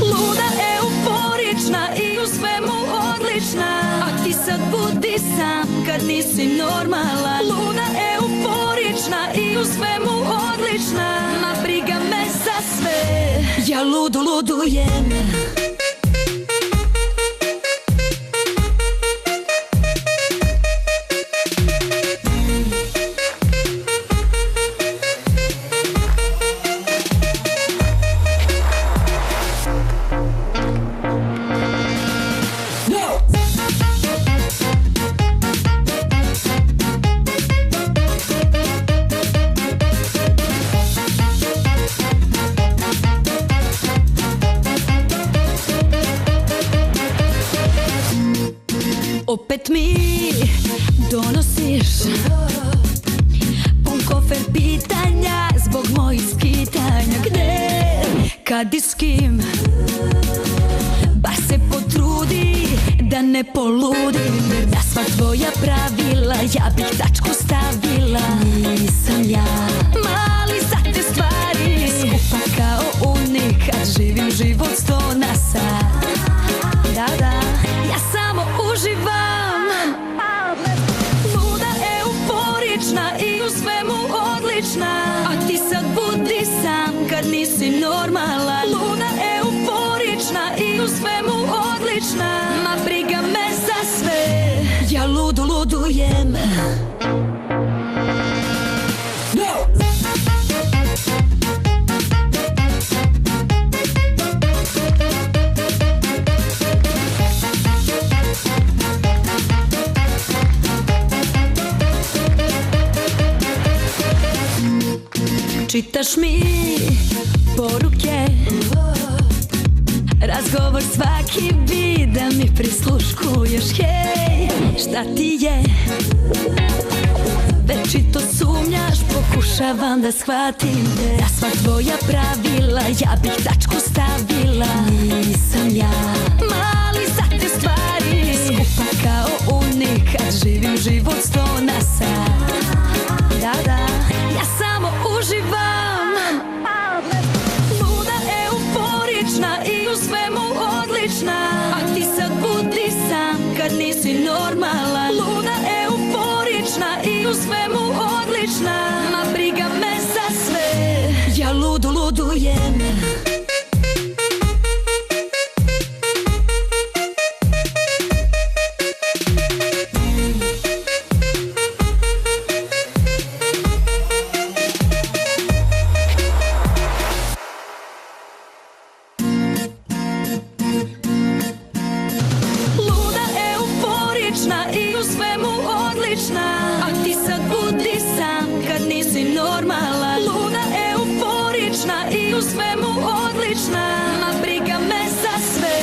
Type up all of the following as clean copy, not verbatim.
Luda, euforična i u svemu odlična, a ti sad budi sam kad nisi normalan. Luda, euforična i u svemu odlična, ma briga me za sve, ja ludujem. Opet mi donosiš pun kofer pitanja zbog mojih skitanja. Gde, kad i s kim, bar se potrudi da ne poludim. Na sva tvoja pravila ja bih tačku stavila. Nisam ja mali za te stvari, skupa kao unikat, živim život 100 na sat. Da, da, ja samo uživam. Luda, euforična i u svemu odlična, a ti sad budi sam kad nisi normalan. Luda, euforična i u svemu odlična, ma briga me za sve, ja ludujem. Čitaš mi poruke, razgovor svaki bi da mi prisluškuješ. Hej, šta ti je? Večito sumnjaš, pokušavam da shvatim te. Na sva tvoja pravila ja bih tačku stavila. Nisam ja mali za te stvari, skupa kao unikat, živim život 100 na sat. Da, da, ja samo uživam. Luda, euforična i u svemu odlična, a ti sad budi sam kad nisi normalan. Luda, euforična i u svemu odlična, ma briga me za sve, ja ludujem. I u svemu odlična, a ti sad budi sam kad nisi normalan. Luda, euforična i u svemu odlična, ma briga me za sve.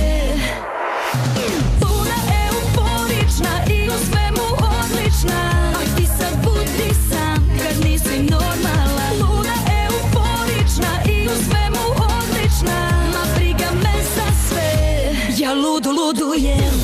Luda, euforična i u svemu odlična, a ti sad budi sam kad nisi normalan. Luda, euforična i u svemu odlična, ma briga me za sve, ja ludujem.